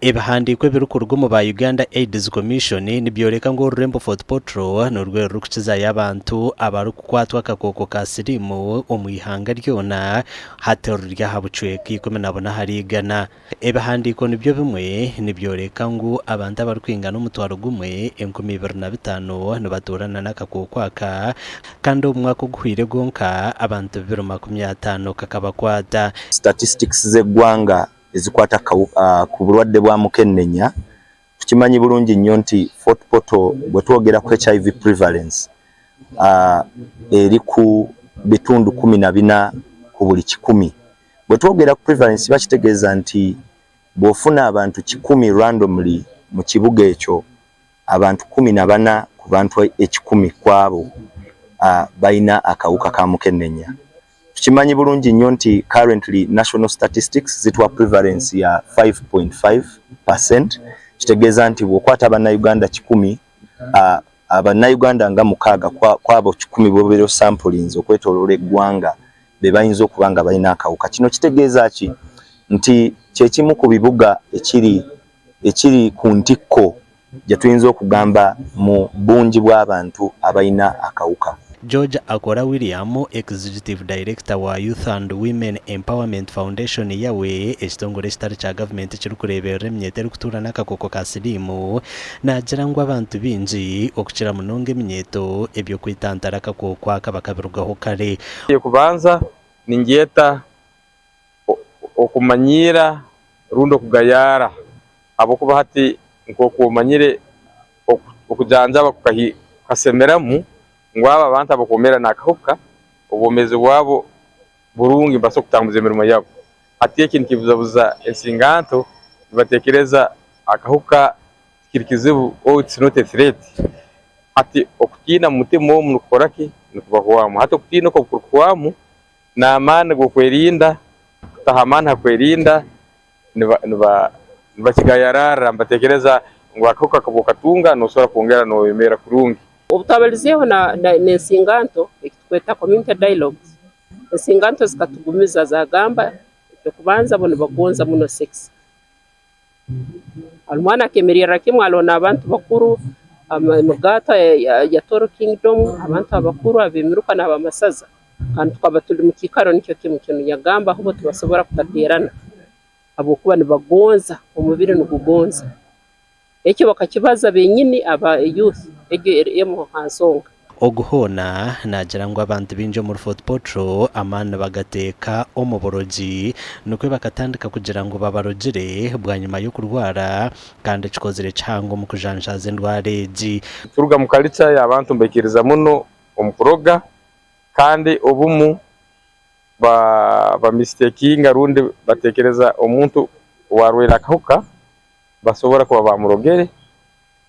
Ibihandiko birukurwa mu ba Uganda AIDS Commission nibyoreka ngo Rainbow Foot Patrol n'urwego rukiza y'abantu abari kukwatwa akakoko ka sirimu omwihanga ryona haterurya habucweki kome nabona harigana. Ibihandiko nibyo bimwe nibyoreka ngo abantu abari kwingana umutwaro gumwe 2025 nibaturana n'akakoko aka kandi umwaka guhire gonka abantu 250 kakabakwata. Statistics z'eggwanga ezikwata ku bulwadde bwa mukennenya tukimanyi bulungi nnyo nti Foot Patrol bwe twogera ku HIV prevalence eri ku bitundu 14 ku buli 100. Bwe twogera ku prevalence bakitegeeza nti bw'ofuna abantu 100 randomly mu kibuga ekyo abantu 14 ku bantu 10 kwabo bayina akawuka ka mukennenya. Tukimanyi bulungi nnyo nti currently national statistics zitwa prevalence ya 5.5%. Kitegeeza nti bw'okwata abannayuganda 10 abannayuganda nga 6 kwabo 10 bobero samplings okwetoloola eggwanga be bayinza okuba nga balina akawuka. Kino kitegeeza ki nti kyekimu ku bibuga ekiri ku ntikko gye tuyinza okugamba mu bungi bw'abantu abalina akawuka. George Akora William, Executive Director wa Youth and Women Empowerment Foundation yawe ekitongole kitari kya government kiri kureberera emyete kutura n'akakoko ka sirimu nagira ngo abantu bingi okukira munonga emyeto ebyo kwitantara akakoko akabakabirugaho kare. Kubanza ningyeta okumanyira rundo kugayara abo kuba hati nkokumanyire okujanjaba kukasemeramu ngwaba abantu abakomera nakahuka obomezi bwabo burungi baso kutambuza emirimo yabo. Ati ekintu kibuzabuza ensinganto batekereza akahuka kirikizibu it's not a threat. Ati okutina mutima wo mukoraki nikubahoamu hata okutina ko kurukwamu na amana go kwerinda tahamana kwerinda niba kigayarara mbatekereza ngo akahuka kabokatunga no sora kuongera no yemera kurungi. Ubutabalizeho na ensinganto ekikweta community dialogues. Ensinganto zikatugumiza zagamba cyo kubanza bone bagonza muno sex. Almwana akemerera kimwe alona abantu bakuru amugata ya Toro Kingdom abantu abakuru abemiruka n'abamasaza kandi twaba tuli mu kikaro nicyo kimwe kintu yagamba aho tubasobora kutaterana abo kuba nibagonza umubiri n'ugugonza. Ekyo bakakibaza benyini aba youth emo hansonga oguhona nagira ngo abantu binjo muri Foot Patrol amana bagateka omuboroji nukwe bakatandika kugira ngo babarogire bwa nyuma yo kurwara kandi kikozere cyango mu kujanjaza ndwara eji turuga mu culture y'abantu mbekiriza muno omukuroga kandi obumu ba mistaking arundi batekereza omuntu warwera akahuka basobora kuba bamurogere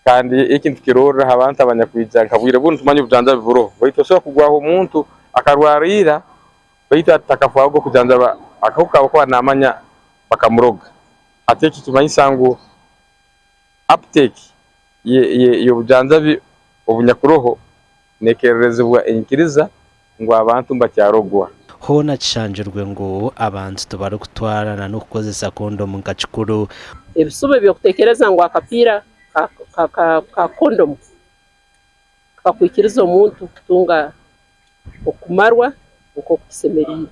kandi ikintu kirora abantu abanyakwijja nkabwire buntu manyi bujanja bivuro baito so kugwaho umuntu akarwarira baito atakafaho go kujanja akahuka bakwa namanya bakamuroga. Ateki kimanyi sangu uptake yo bujanja obunyakuroho nekererezebwa enkiriza ngo abantu mbacyarogwa hona kishanjirwe ngo abantu tubara kutwarana no kukozesa condom nkakikuru. Ebisube byo kutekereza ngo akapira ka condom kakwikiriza omuntu kutunga okumarwa uko kusemerira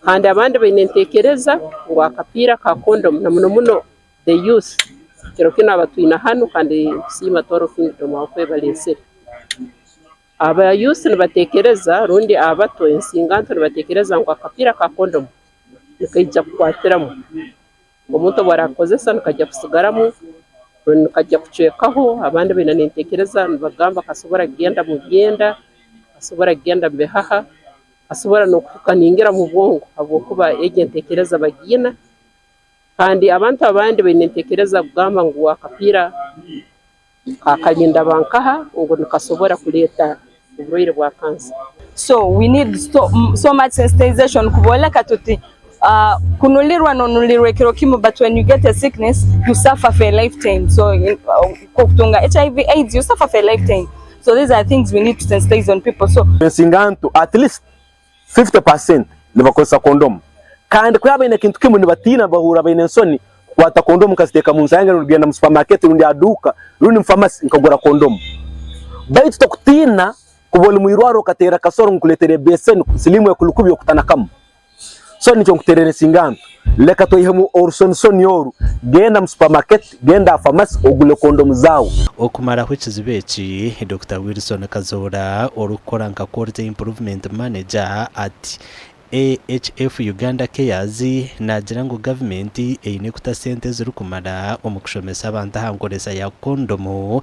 kandi abandi bayinentekereza ngo akapira ka condom na muno the youth kero kina abatuina hano kandi sima Toro Kingdom akwe balesere aba youth nibatekereza rundi abato ensinganto nibatekereza ngo akapira ka condom nikajja kwatiramo omuntu barakozesa nikajja kusigaramu nikajja kucwekaho abandi binanentekereza nibagamba kasobora genda mu byenda kasobora genda behaha kasobora no kukaningira mu bwongo abo kuba egentekereza bagina kandi abantu abandi binentekereza kugamba ngo akapira akalinda bankaha ngo nikasobora kuleta uburwayi bwa cancer. So we need so much sensitization kuboleka tuti kunulirwa nonulirwe kiro kimo, but when you get a sickness you suffer for a lifetime. So kutunga HIV AIDS you suffer for a lifetime. So these are things we need to sensitize on people. So ensinganto at least 50% nibakosa condom kandi kuyaba ine kintu kimwe nibatina bahura baine nsoni kwata kondomu nkaziteka mu nsange rugenda mu supermarket rundi aduka rundi pharmacy nkagura kondomu baitu tokutina kubole muirwaro katera kasoro nkuletere besen silimu yakulukubi okutanakamu so nicho nkuterere singantu leka toyihemu Orson yoru genda mu supermarket genda pharmacy ogule kondomu zawo okumara hwekizibeki Dr. Wilson Kazora orukora nka quality improvement manager at AHF Uganda Cares nagira ngo government eine kuta sente zirukumara omukushomesa abantu hankoresa ya kondomu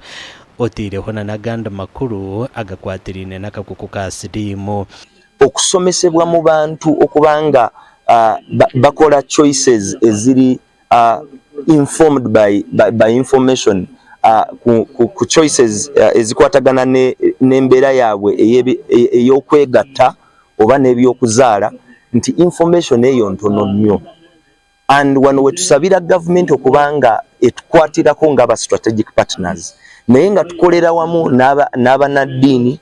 otireho na ganda makuru agakwatirine n'akakuku ka sirimu okusomesebwa mu bantu okubanga bakola choices eziri informed by information ku choices ezikwatagana n'embeera yaabwe ey'okwegatta oba n'ebyokuzaala nti information eyo ntono nnyo and wano wetusabira government okubanga etukwatirako ng'aba strategic partners naye nga tukolera wamu n'abanaddiini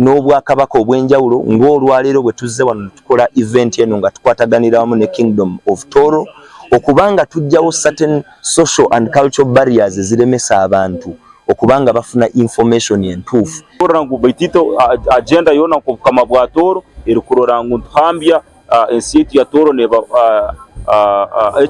n'obwakabaka obw'enjawulo ng'olwaleero bwe tuzze wano tukola event eno nga tukwataganira wamu ne Kingdom of Toro okubanga tujjawo certain social and cultural barriers eziremesa abantu okubanga bafuna information entuufu orangu baitito agenda yona kama bwa Toro eri kurorangu ntambya ensitu ya Toro neba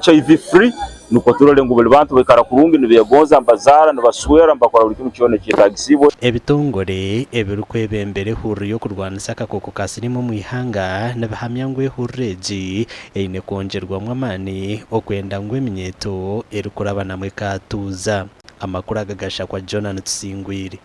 HIV free nuko turole ngo bantu bekara kurungi nibegonza mbazara nibaswera mbakora buri kintu cyone cyetagisibwe ebitongore ebirukwebembere huru yo kurwanisa akakoko kasirimu mu ihanga n'abahamya ngo ehureji eine kongerwamwe amani okwenda ngo eminyeto erikurabana mwe katuza amakuru agagasha kwa Jonathan Tsingwiri.